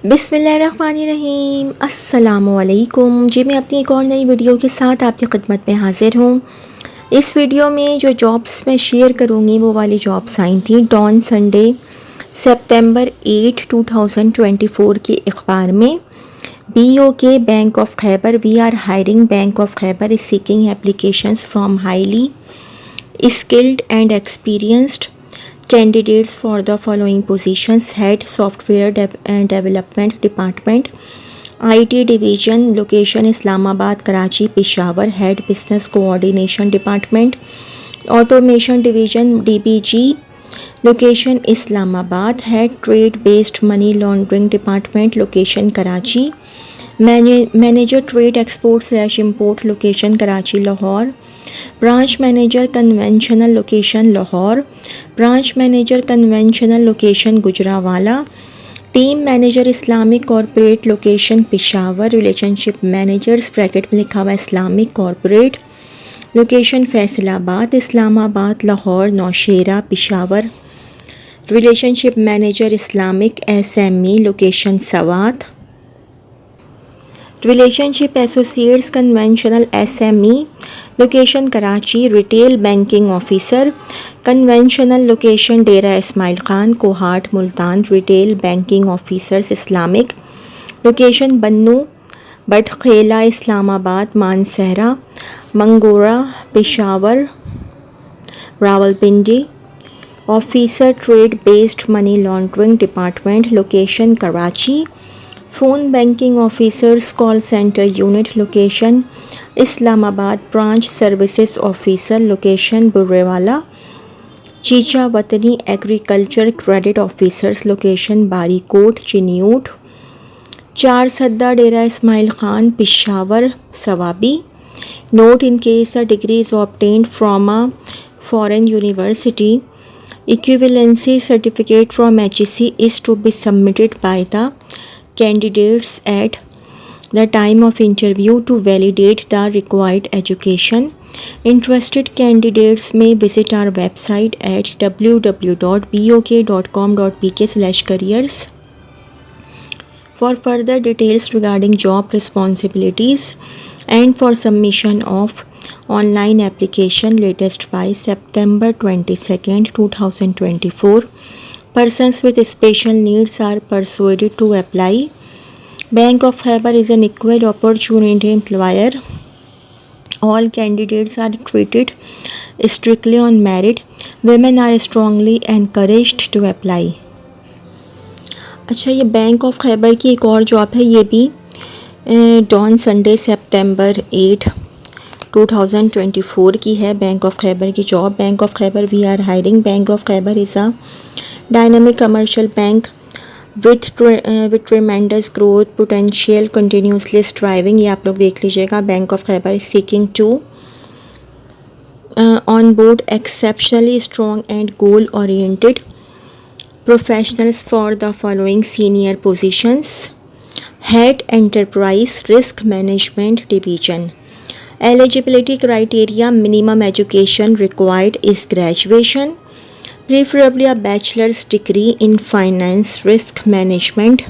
बिस्मिल्लाहिर्रहमानिर्रहीम अस्सलामुअलैकुम जी। मैं अपनी एक और नई वीडियो के साथ आपकी खिदमत में हाज़िर हूँ। इस वीडियो में जो जॉब्स मैं शेयर करूँगी वो वाली जॉब्स आई थी डॉन संडे सितंबर 8, 2024 के अखबार में। BOK bank of Khyber, we are hiring bank of Khyber is seeking applications from highly skilled and experienced candidates for the following positions: head software development department, IT division, location Islamabad, Karachi, Peshawar; head business coordination department, automation division, DBG, location Islamabad; head trade based money laundering department, location Karachi; manager trade export / import, location Karachi, Lahore; branch manager conventional, location Lahore; branch manager conventional, location Gujranwala; team manager Islamic corporate, location Peshawar; relationship managers bracket में लिखा हुआ Islamic corporate, location Faisalabad, Islamabad, Lahore, Nowshera, Peshawar; relationship manager Islamic SME, location Sawat; relationship associates conventional SME, location Karachi; retail banking officer conventional, location Dera Ismail Khan, Kohat, Multan; retail banking officers Islamic, location Bannu, Badkhela, Islamabad, Mansehra, Mangora, Peshawar, Rawalpindi; officer trade based money laundering department, location Karachi; phone banking officers call center unit, location Islamabad; branch services officer, location Burrewala; Chichawatni agriculture credit officers, location Barikot, Chiniot; Charsadda Dera Ismail Khan, Peshawar, Swabi. Note: in case a degree is obtained from a foreign university, equivalency certificate from HEC is to be submitted by the candidates at the time of interview to validate the required education. Interested candidates may visit our website at www.bok.com.pk/careers for further details regarding job responsibilities and for submission of online application latest by September 22nd, 2024. Persons with special needs are persuaded to apply. Bank of Khyber is an equal opportunity employer. All candidates are treated strictly on merit. Women are strongly encouraged to apply. अच्छा, ये bank of Khyber की एक और job है, ये भी don Sunday सितंबर 8, 2024 की है। बैंक ऑफ खैबर की job. Bank of Khyber, we are hiring bank of Khyber is a dynamic commercial bank with tremendous growth potential, continuously striving. ये आप लोग देख लीजिएगा। Bank of Khyber is seeking to onboard exceptionally strong and goal oriented professionals for the following senior positions: head enterprise risk management division. Eligibility criteria: minimum education required is graduation, preferably a bachelor's degree in finance, risk management,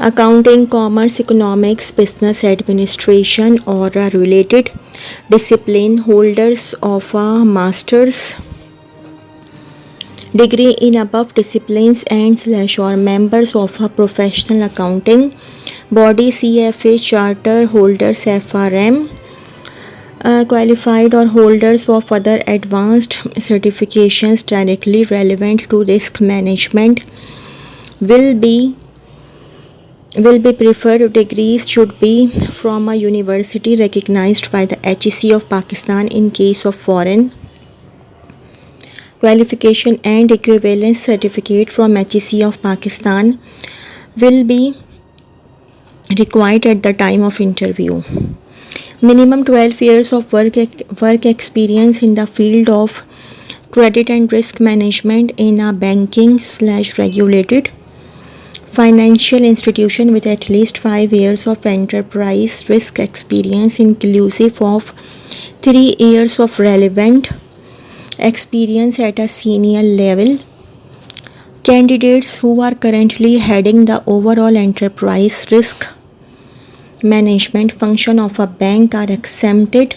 accounting, commerce, economics, business administration or a related discipline. Holders of a master's degree in above disciplines and / or members of a professional accounting body, CFA charter holders, FRM qualified or holders of other advanced certifications directly relevant to risk management will be preferred. Degrees should be from a university recognized by the HEC of Pakistan. In case of foreign qualification and equivalence certificate from HEC of Pakistan will be required at the time of interview. Minimum 12 years of work experience in the field of credit and risk management in a banking / regulated financial institution with at least 5 years of enterprise risk experience inclusive of 3 years of relevant experience at a senior level. Candidates who are currently heading the overall enterprise risk management function of a bank are exempted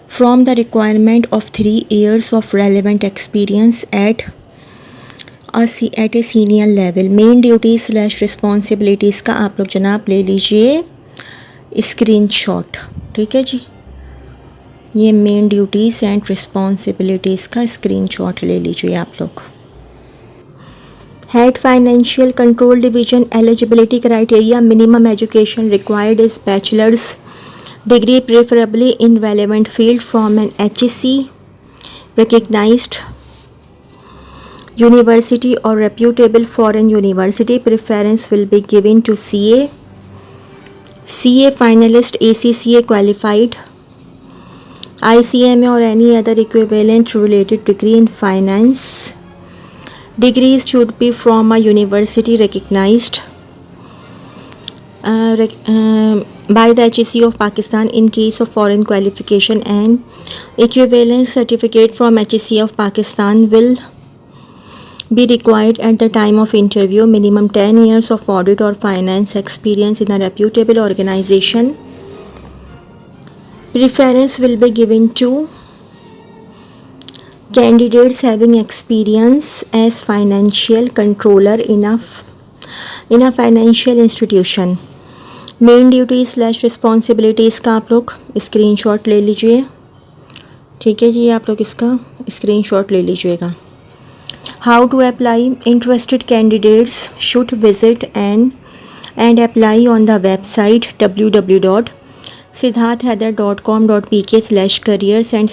from the requirement of 3 years of relevant experience at a senior level. Main duties slash responsibilities का आप लोग जनाब ले लीजिए screenshot, ठीक है जी। ये main duties and responsibilities का स्क्रीनशॉट ले लीजिए आप लोग। Head Financial Control Division eligibility criteria: minimum education required is bachelor's degree, preferably in relevant field from an HEC recognized university or reputable foreign university. Preference will be given to CA finalist, ACCA qualified, ICMA or any other equivalent related degree in finance. Degrees should be from a university recognized by the HEC of Pakistan. In case of foreign qualification, and equivalent certificate from HEC of Pakistan will be required at the time of interview. Minimum 10 years of audit or finance experience in a reputable organization. Preference will be given to candidates having experience as financial controller in a financial institution. Main duty slash responsibilities का आप लोग screenshot ले लीजिए, ठीक है जी। आप लोग इसका स्क्रीनशॉट ले लीजिएगा। How to apply: interested candidates should visit and apply on the website www.siddharthhaider.com.pk/careers and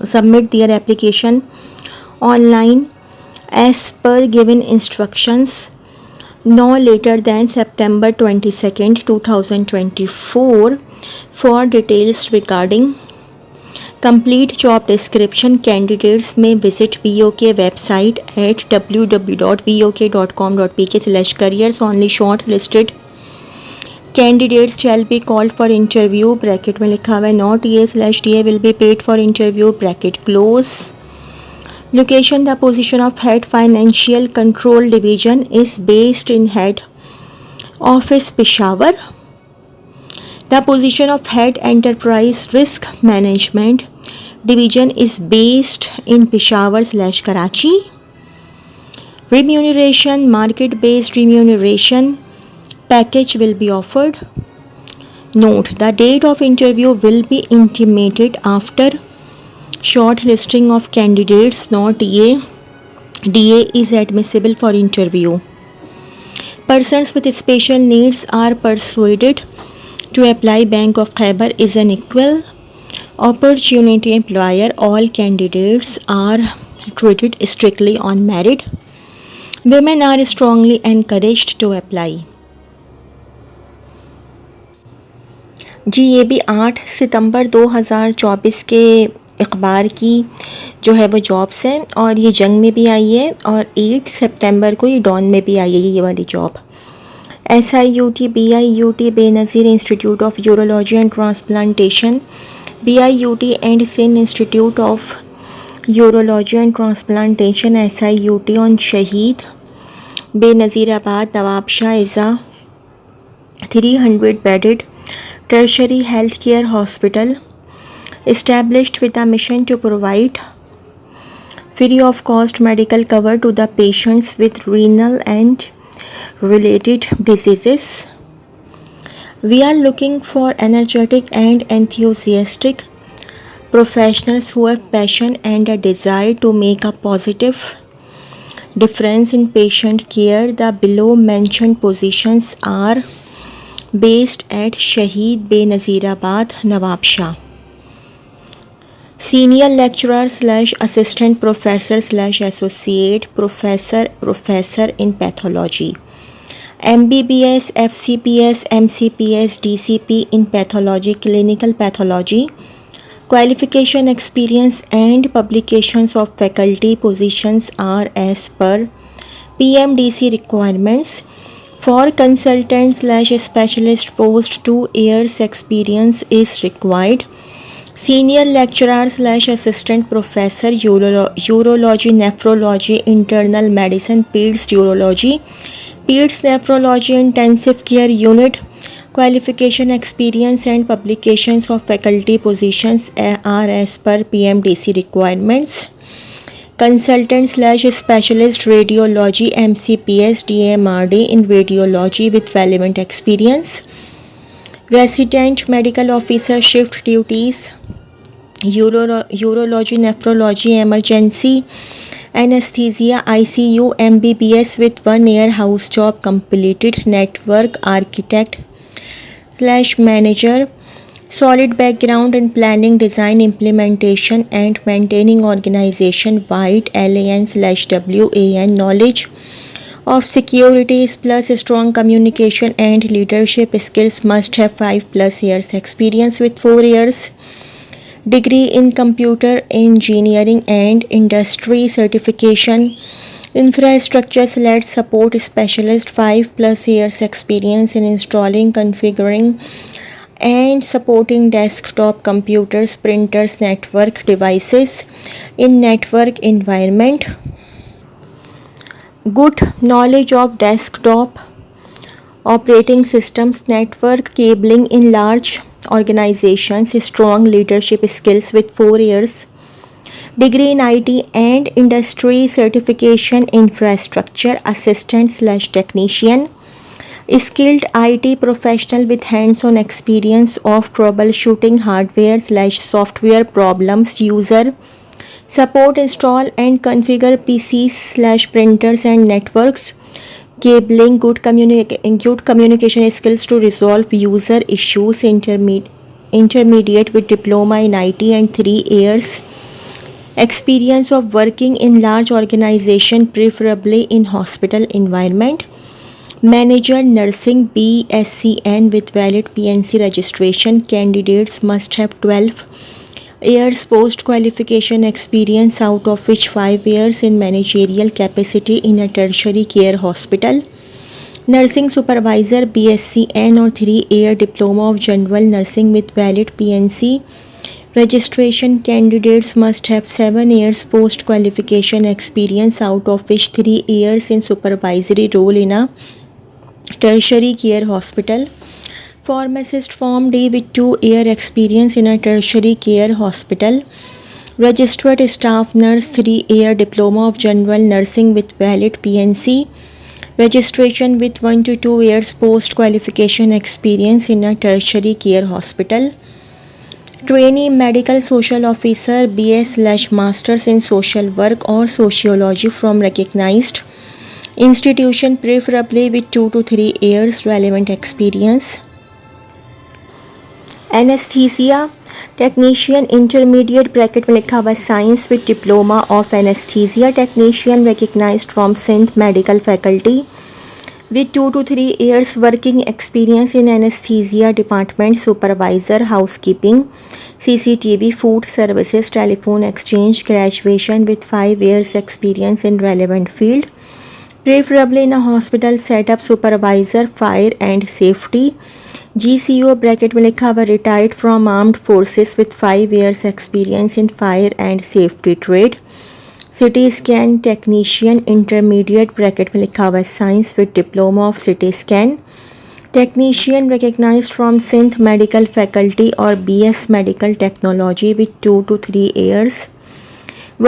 submit their application online as per given instructions no later than September 22nd, 2024. For details regarding complete job description, candidates may visit BOK website at www.bok.com.pk/careers. Only shortlisted candidates shall be called for interview. Bracket में लिखा हुआ है not TA/TA will be paid for interview, bracket close. Location: the position of Head Financial Control Division is based in Head Office, Peshawar. The position of Head Enterprise Risk Management Division is based in Peshawar/Karachi. Remuneration: market-based remuneration package will be offered. Note: the date of interview will be intimated after shortlisting of candidates. Not DA is admissible for interview. Persons with special needs are persuaded to apply. Bank of Khyber is an equal opportunity employer. All candidates are treated strictly on merit. Women are strongly encouraged to apply. जी ये भी 8 सितंबर 2024 के अखबार की जो है वो jobs हैं, और ये जंग में भी आई है, और 8 सितंबर को ये डॉन में भी आई है ये वाली job. SIUT BIUT Benazir institute of urology and transplantation, BIUT and Sindh institute of urology and transplantation, SIUT on Shaheed Benazirabad Nawabshah is a 300-bedded tertiary healthcare hospital established with a mission to provide free of cost medical cover to the patients with renal and related diseases. We are looking for energetic and enthusiastic professionals who have passion and a desire to make a positive difference in patient care. The below mentioned positions are based at Shaheed Benazirabad, Nawabshah. Senior lecturer / assistant professor / associate professor in pathology, MBBS, FCPS, MCPS, DCP in pathology, clinical pathology. Qualification, experience and publications of faculty positions are as per PMDC requirements. For consultant / specialist post, 2 years experience is required. Senior lecturer slash assistant professor, urology, nephrology, internal medicine, peds urology, peds nephrology, intensive care unit. Qualification, experience and publications of faculty positions are as per PMDC requirements. Consultant slash specialist radiology, MCPS, DMRD in radiology with relevant experience. Resident medical officer, shift duties, urology, nephrology, emergency, anesthesia, ICU, MBBS with 1 year house job completed. Network architect slash manager, solid background in planning, design, implementation and maintaining organization wide LAN slash WAN, knowledge of securities plus strong communication and leadership skills, must have 5+ years experience with 4 years degree in computer engineering and industry certification. Infrastructure/led support specialist, 5+ years experience in installing, configuring and supporting desktop computers, printers, network devices in network environment. Good knowledge of desktop operating systems, network cabling in large organizations, strong leadership skills with 4 years degree in IT and industry certification. Infrastructure assistant slash technician, skilled IT professional with hands-on experience of troubleshooting hardware slash software problems, user support, install and configure PCs slash printers and networks, cabling, good communication skills to resolve user issues, intermediate with diploma in IT and 3 years experience of working in large organization, preferably in hospital environment. Manager nursing, BSCN with valid PNC registration. Candidates must have 12 years post qualification experience, out of which 5 years in managerial capacity in a tertiary care hospital. Nursing supervisor, BSCN or 3-year diploma of general nursing with valid PNC registration. Candidates must have 7 years post qualification experience, out of which 3 years in supervisory role in a tertiary care hospital. Pharmacist, Form D with 2-year experience in a tertiary care hospital. Registered staff nurse, 3-year diploma of general nursing with valid PNC registration with 1 to 2 years post qualification experience in a tertiary care hospital. Trainee medical social officer, BS/Masters in social work or sociology from recognized institution, preferably with 2 to 3 years relevant experience. Anesthesia technician, intermediate bracket में लिखा हुआ science with diploma of anesthesia technician recognized from Sindh medical faculty with 2 to 3 years working experience in anesthesia department, supervisor, housekeeping, CCTV, food services, telephone exchange, graduation with 5 years experience in relevant field, preferably in a hospital setup, supervisor, fire and safety. GCO bracket में लिखा हुआ retired from armed forces with 5 years experience in fire and safety trade. CT scan technician, intermediate bracket में लिखा हुआ science with diploma of CT scan technician recognized from Sindh medical faculty or BS medical technology with 2 to 3 years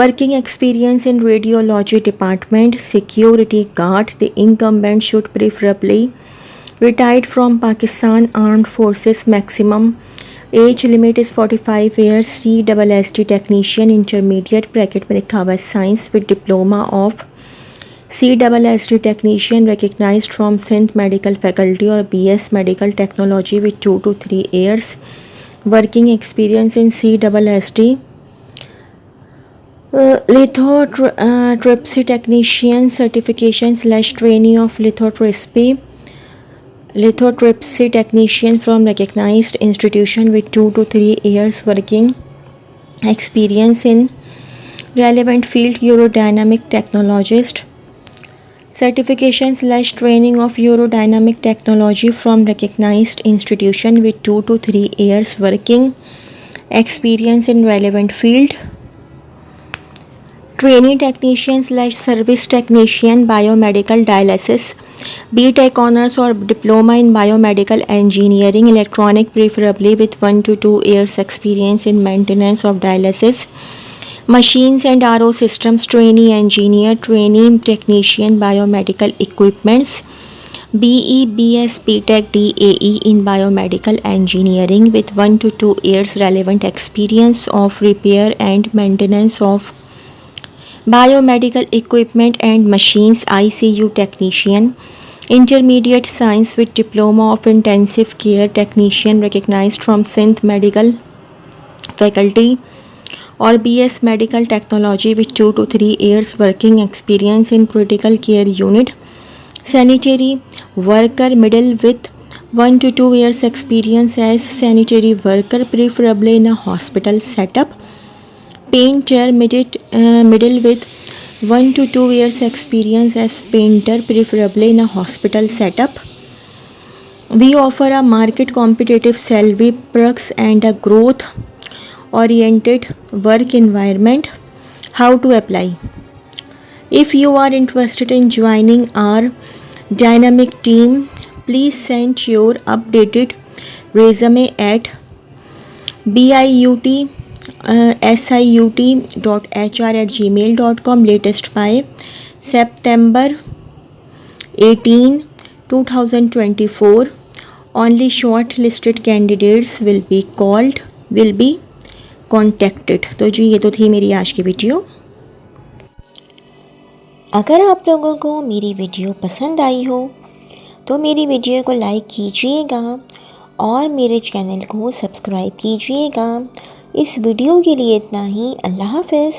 working experience in radiology department, security guard. The incumbent should preferably retired from Pakistan Armed Forces. Maximum age limit is 45 years. CSST technician, intermediate bracket में लिखा हुआ science with diploma of CSST technician recognized from Sindh medical faculty or BS medical technology with 2 to 3 years working experience in CSST. Lithotripsy technician certification slash trainee of lithotripsy technician from recognized institution with 2 to 3 years working experience in relevant field. Urodynamic technologist certification slash training of urodynamic technology from recognized institution with 2 to 3 years working experience in relevant field. Trainee technician / service technician biomedical dialysis, BTech honors or diploma in biomedical engineering electronic, preferably with 1 to 2 years experience in maintenance of dialysis machines and RO systems. Trainee engineer, trainee technician biomedical equipments, BE, BS, BTech, DAE in biomedical engineering with 1 to 2 years relevant experience of repair and maintenance of biomedical equipment and machines. ICU technician, intermediate science with diploma of intensive care technician recognized from Sindh Medical Faculty, or BS medical technology with 2 to 3 years working experience in critical care unit. Sanitary worker, middle with 1 to 2 years experience as sanitary worker, preferably in a hospital setup. Painter, middle with 1 to 2 years experience as painter, preferably in a hospital setup. We offer a market competitive salary, perks and a growth oriented work environment. How to apply? If you are interested in joining our dynamic team, please send your updated resume at biut.siut.hr@gmail.com latest by September 18, 2024. Only shortlisted candidates will be contacted. तो जी ये तो थी मेरी आज की video. अगर आप लोगों को मेरी वीडियो पसंद आई हो तो मेरी वीडियो को लाइक कीजिएगा और मेरे चैनल को सब्सक्राइब कीजिएगा। इस वीडियो के लिए इतना ही। अल्लाह हाफ़िज़।